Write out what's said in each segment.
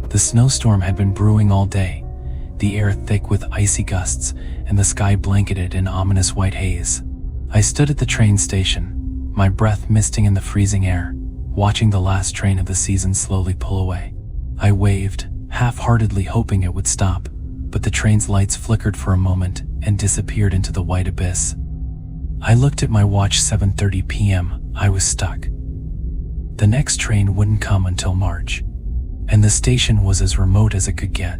The snowstorm had been brewing all day, the air thick with icy gusts and the sky blanketed in ominous white haze. I stood at the train station, my breath misting in the freezing air, watching the last train of the season slowly pull away. I waved, half-heartedly hoping it would stop, but the train's lights flickered for a moment and disappeared into the white abyss. I looked at my watch. 7:30 p.m. I was stuck. The next train wouldn't come until March, and the station was as remote as it could get.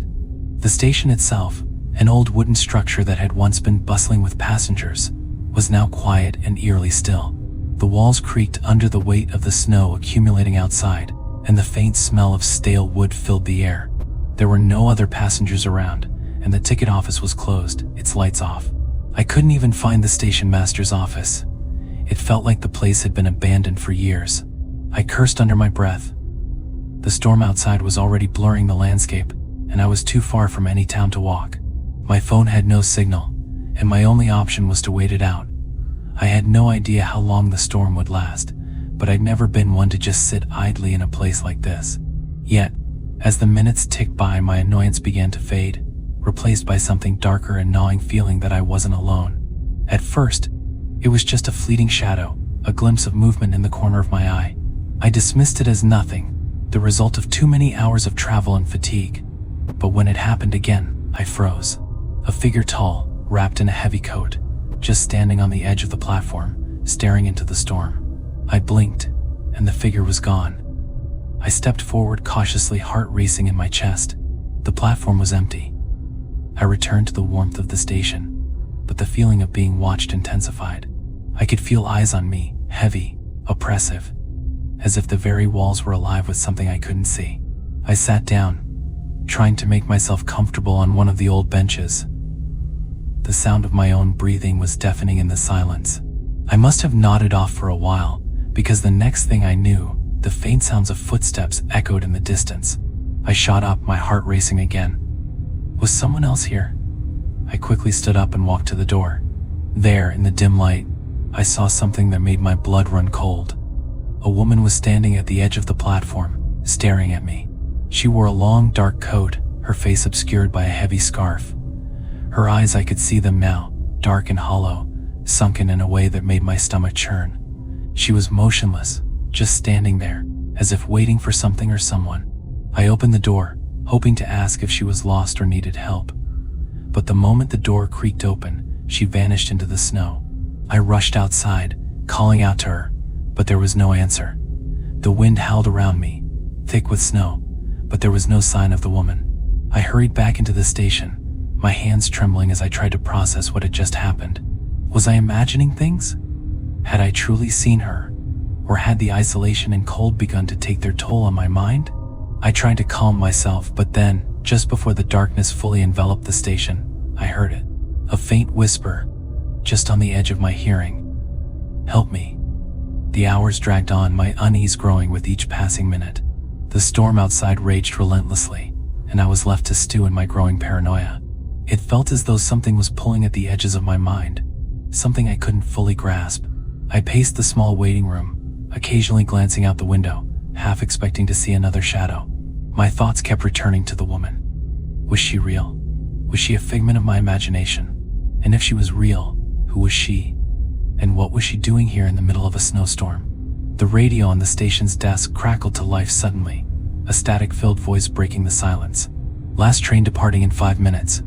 The station itself, an old wooden structure that had once been bustling with passengers, was now quiet and eerily still. The walls creaked under the weight of the snow accumulating outside, and the faint smell of stale wood filled the air. There were no other passengers around, and the ticket office was closed, its lights off. I couldn't even find the station master's office. It felt like the place had been abandoned for years. I cursed under my breath. The storm outside was already blurring the landscape, and I was too far from any town to walk. My phone had no signal, and my only option was to wait it out. I had no idea how long the storm would last, but I'd never been one to just sit idly in a place like this. Yet, as the minutes ticked by, my annoyance began to fade, replaced by something darker and gnawing feeling that I wasn't alone. At first, it was just a fleeting shadow, a glimpse of movement in the corner of my eye. I dismissed it as nothing, the result of too many hours of travel and fatigue. But when it happened again, I froze. A figure tall, wrapped in a heavy coat, just standing on the edge of the platform, staring into the storm. I blinked, and the figure was gone. I stepped forward cautiously, heart racing in my chest. The platform was empty. I returned to the warmth of the station, but the feeling of being watched intensified. I could feel eyes on me, heavy, oppressive, as if the very walls were alive with something I couldn't see. I sat down, trying to make myself comfortable on one of the old benches. The sound of my own breathing was deafening in the silence. I must have nodded off for a while, because the next thing I knew, the faint sounds of footsteps echoed in the distance. I shot up, my heart racing again. Was someone else here? I quickly stood up and walked to the door. There, in the dim light, I saw something that made my blood run cold. A woman was standing at the edge of the platform, staring at me. She wore a long, dark coat, her face obscured by a heavy scarf. Her eyes, I could see them now, dark and hollow, sunken in a way that made my stomach churn. She was motionless, just standing there, as if waiting for something or someone. I opened the door, hoping to ask if she was lost or needed help. But the moment the door creaked open, she vanished into the snow. I rushed outside, calling out to her, but there was no answer. The wind howled around me, thick with snow, but there was no sign of the woman. I hurried back into the station, my hands trembling as I tried to process what had just happened. Was I imagining things? Had I truly seen her? Or had the isolation and cold begun to take their toll on my mind? I tried to calm myself, but then, just before the darkness fully enveloped the station, I heard it. A faint whisper, just on the edge of my hearing. Help me. The hours dragged on, my unease growing with each passing minute. The storm outside raged relentlessly, and I was left to stew in my growing paranoia. It felt as though something was pulling at the edges of my mind, something I couldn't fully grasp. I paced the small waiting room, occasionally glancing out the window, half expecting to see another shadow. My thoughts kept returning to the woman. Was she real? Was she a figment of my imagination? And if she was real, who was she? And what was she doing here in the middle of a snowstorm? The radio on the station's desk crackled to life suddenly, a static-filled voice breaking the silence. Last train departing in 5 minutes.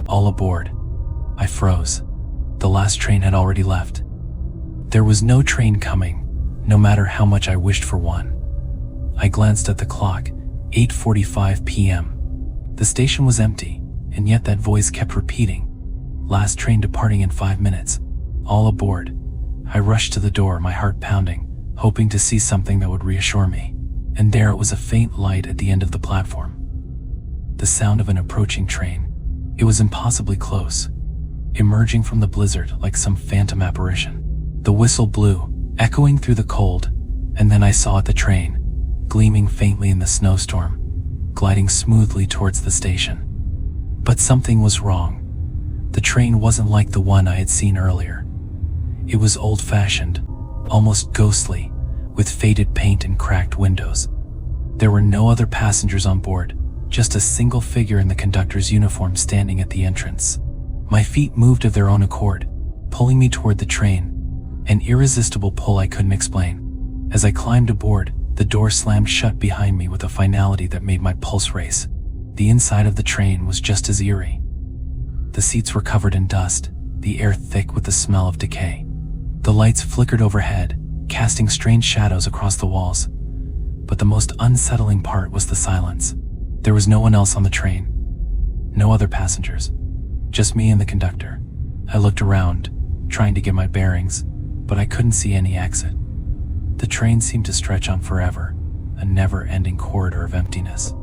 All aboard. I froze. The last train had already left. There was no train coming, no matter how much I wished for one. I glanced at the clock, 8:45 p.m. The station was empty, and yet that voice kept repeating. Last train departing in 5 minutes. All aboard. I rushed to the door, my heart pounding, hoping to see something that would reassure me. And there it was, a faint light at the end of the platform. The sound of an approaching train. It was impossibly close, emerging from the blizzard like some phantom apparition. The whistle blew, echoing through the cold, and then I saw the train, gleaming faintly in the snowstorm, gliding smoothly towards the station. But something was wrong. The train wasn't like the one I had seen earlier. It was old-fashioned, almost ghostly, with faded paint and cracked windows. There were no other passengers on board, just a single figure in the conductor's uniform standing at the entrance. My feet moved of their own accord, pulling me toward the train, an irresistible pull I couldn't explain. As I climbed aboard, the door slammed shut behind me with a finality that made my pulse race. The inside of the train was just as eerie. The seats were covered in dust, the air thick with the smell of decay. The lights flickered overhead, casting strange shadows across the walls. But the most unsettling part was the silence. There was no one else on the train. No other passengers. Just me and the conductor. I looked around, trying to get my bearings, but I couldn't see any exit. The train seemed to stretch on forever, a never-ending corridor of emptiness.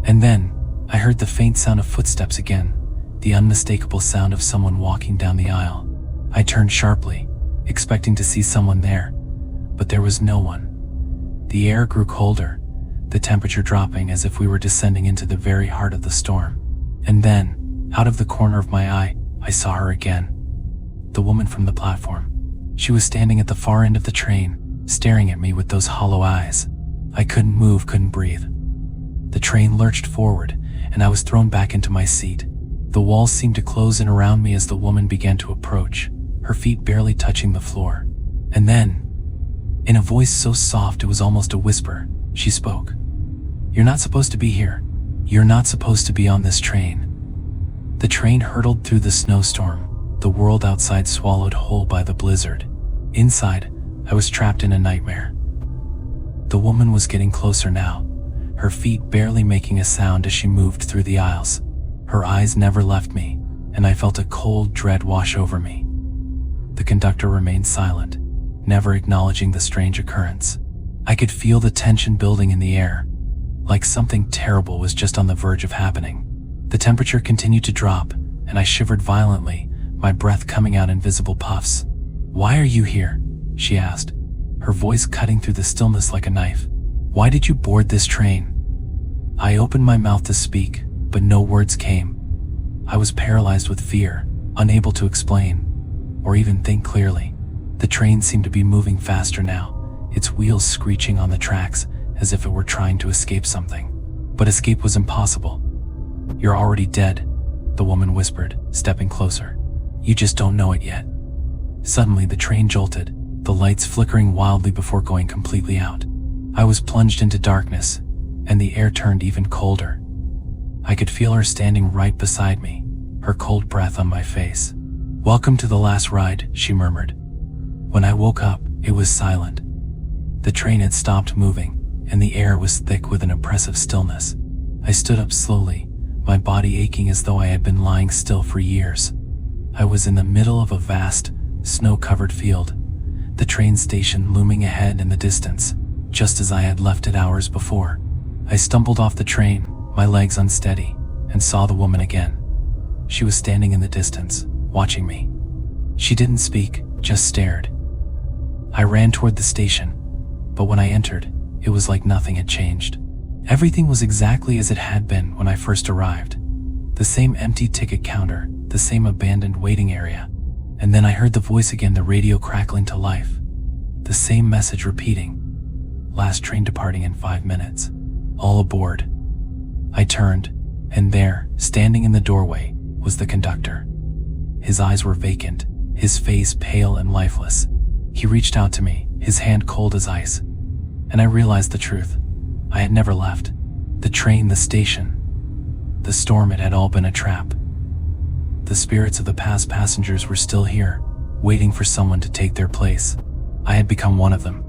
And then, I heard the faint sound of footsteps again, the unmistakable sound of someone walking down the aisle. I turned sharply, expecting to see someone there, but there was no one. The air grew colder, the temperature dropping as if we were descending into the very heart of the storm. And then, out of the corner of my eye, I saw her again. The woman from the platform. She was standing at the far end of the train, staring at me with those hollow eyes. I couldn't move, couldn't breathe. The train lurched forward, and I was thrown back into my seat. The walls seemed to close in around me as the woman began to approach, her feet barely touching the floor. And then, in a voice so soft it was almost a whisper, she spoke. "You're not supposed to be here. You're not supposed to be on this train." The train hurtled through the snowstorm, the world outside swallowed whole by the blizzard. Inside, I was trapped in a nightmare. The woman was getting closer now, her feet barely making a sound as she moved through the aisles. Her eyes never left me, and I felt a cold dread wash over me. The conductor remained silent, never acknowledging the strange occurrence. I could feel the tension building in the air, like something terrible was just on the verge of happening. The temperature continued to drop, and I shivered violently, my breath coming out in visible puffs. "Why are you here?" she asked, her voice cutting through the stillness like a knife. "Why did you board this train?" I opened my mouth to speak, but no words came. I was paralyzed with fear, unable to explain, or even think clearly. The train seemed to be moving faster now, its wheels screeching on the tracks as if it were trying to escape something. But escape was impossible. "You're already dead," the woman whispered, stepping closer. "You just don't know it yet." Suddenly the train jolted, the lights flickering wildly before going completely out. I was plunged into darkness, and the air turned even colder. I could feel her standing right beside me, her cold breath on my face. "Welcome to the last ride," she murmured. When I woke up, it was silent. The train had stopped moving, and the air was thick with an oppressive stillness. I stood up slowly, my body aching as though I had been lying still for years. I was in the middle of a vast, snow-covered field, the train station looming ahead in the distance, just as I had left it hours before. I stumbled off the train, my legs unsteady, and saw the woman again. She was standing in the distance, watching me. She didn't speak, just stared. I ran toward the station, but when I entered, it was like nothing had changed. Everything was exactly as it had been when I first arrived. The same empty ticket counter, the same abandoned waiting area. And then I heard the voice again, the radio crackling to life. The same message repeating. "Last train departing in 5 minutes. All aboard." I turned, and there, standing in the doorway, was the conductor. His eyes were vacant, his face pale and lifeless. He reached out to me, his hand cold as ice. And I realized the truth. I had never left. The train, the station, the storm, it had all been a trap. The spirits of the past passengers were still here, waiting for someone to take their place. I had become one of them.